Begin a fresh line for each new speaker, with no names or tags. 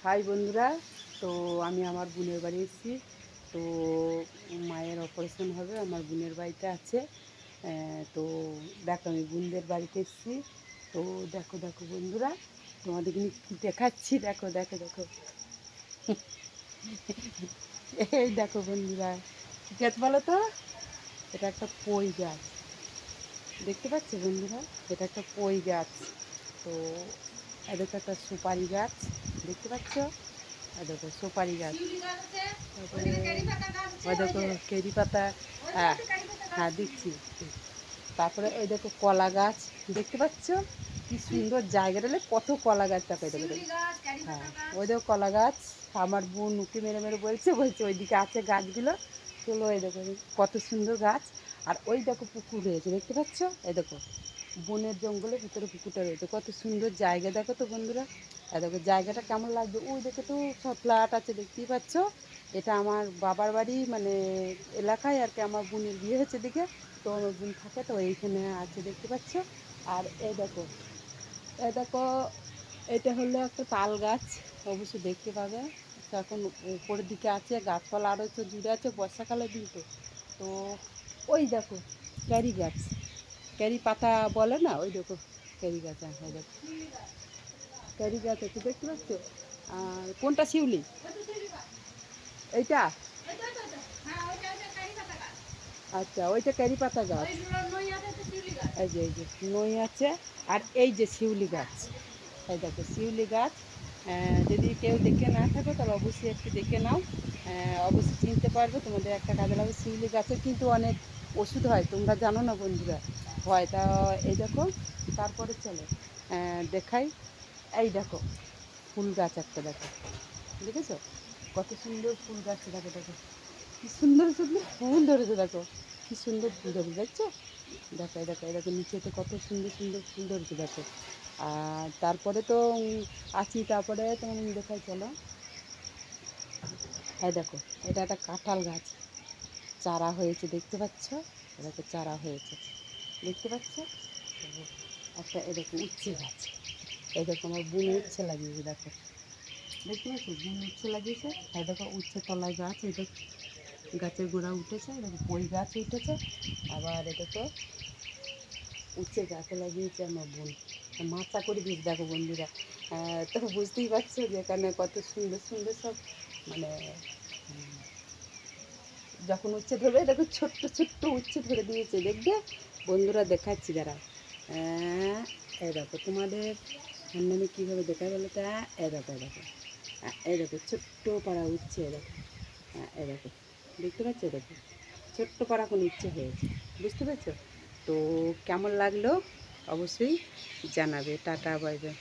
High বন্ধুরা, তো আমি আমার বোনের বাড়ি এসেছি। তো মায়ের অপারেশন হবে, আমার বোনের বাড়িতে আছে। তো দেখো আমি বোনদের বাড়িতে এসেছি। তো দেখো দেখো বন্ধুরা, তোমাদের কি দেখাচ্ছি, দেখো দেখো দেখো। এই দেখো বন্ধুরা, কী গাছ বলো তো? এটা একটা পই গাছ, দেখতে পাচ্ছ বন্ধুরা? এটা একটা পই গাছ। তো এদিকে একটা সুপারি গাছ, দেখতে পাচ্ছ? দেখো সুপারি গাছ, তারপরে ওই দেখো কেরি পাতা। হ্যাঁ হ্যাঁ দিচ্ছি। তারপরে ওই দেখো কলা গাছ, দেখতে পাচ্ছ? কি সুন্দর জায়গাটা, কত কলা গাছ, দেখো দেখো দেখো। হ্যাঁ ওই দেখো কলা গাছ। আমার বোন উঁকি মেরে মেরে বলছে বলছে ওইদিকে আছে গাছগুলো, চলো। এই দেখো কত সুন্দর গাছ। আর ওই দেখো পুকুর রয়েছে, দেখতে পাচ্ছ? এই দেখো বনের জঙ্গলের ভিতরে পুকুরটা রয়েছে, কত সুন্দর জায়গা, দেখো তো বন্ধুরা। আর দেখো জায়গাটা কেমন লাগবে, ওই দেখো তো সব ফ্ল্যাট আছে, দেখতেই পাচ্ছ? এটা আমার বাবার বাড়ি, মানে এলাকায় আর কি। আমার বোনের বিয়ে হয়েছে দিকে, তো আমার বোন থাকে তো এইখানে আছে, দেখতে পাচ্ছ? আর এই দেখো, এই দেখো, এটা হলো একটা তাল গাছ, অবশ্যই দেখতে পাবে। তো এখন উপরের দিকে আছে, গাছপালা আরও তো জুড়ে আছে, বর্ষাকালের দিন তো। তো ওই দেখো ক্যারি গাছ, ক্যারি পাতা বলে না, ওই দেখো ক্যারি গাছ। হ্যাঁ দেখো ক্যারি গাছ আছে, দেখতে পাচ্ছ? আর কোনটা শিউলি? এইটা? আচ্ছা ওইটা ক্যারি পাতা গাছ। এই যে নই আছে। আর এই যে শিউলি গাছ, এই দেখো শিউলি গাছ। যদি কেউ দেখে না থাকো তাহলে অবশ্যই একটু দেখে নাও, অবশ্যই চিনতে পারবে, তোমাদের একটা কাজে লাগবে। শিউলি গাছের কিন্তু অনেক ওষুধ হয়, তোমরা জানো না বন্ধুরা, হয় তা। এই দেখো, তারপরে চলো দেখাই। এই দেখো ফুল গাছ একটা, দেখো দেখেছো কত সুন্দর ফুল গাছটা, দেখো দেখো কি সুন্দর সুন্দর ফুল ধরেছে, দেখো কি সুন্দর ফুল ধরেছে, দেখছো? দেখো এই দেখো, এই দেখো নিচেতে কত সুন্দর সুন্দর ফুল ধরেছে, দেখো। আর তারপরে তো আছি, তারপরে তোমার দেখাই চলো। এই দেখো এটা একটা কাঁঠাল গাছ, চারা হয়েছে, দেখতে পাচ্ছ? দেখো চারা হয়েছে, দেখতে পাচ্ছ? একটা এরকম উচ্ছে গাছ, এই দেখো আমার বোন উচ্ছে লাগিয়েছে, দেখো দেখতে পাচ্ছ? বোন উচ্ছে লাগিয়েছে। এই দেখো উচ্ছে তলায় গাছ, এই দেখো গাছের গোড়া উঠেছে, দেখো পই গাছ উঠেছে। আবার এটা তো উচ্ছে গাছে লাগিয়েছে আমার বোন, মাচা করে দিয়েছে, দেখো বন্ধুরা। তো বুঝতেই পারছো যে এখানে কত সুন্দর সুন্দর সব, মানে যখন উচ্ছে ধরবে, দেখো ছোট্ট ছোট্ট উচ্ছে ধরে দিয়েছে, দেখবে বন্ধুরা? দেখাচ্ছি যারা, এই দেখো তোমাদের সামনে আমি কীভাবে দেখাই বলো তা। এই দেখো, এই দেখো, এই দেখো ছোট্ট পাড়া উচ্ছে, এই দেখো, এই দেখো দেখতে পাচ্ছ? দেখো ছোট্ট পাড়া কোনো উচ্ছে হয়েছে, বুঝতে পারছো? তো কেমন লাগলো অবশ্যই জানাবে। Tata, bye bye.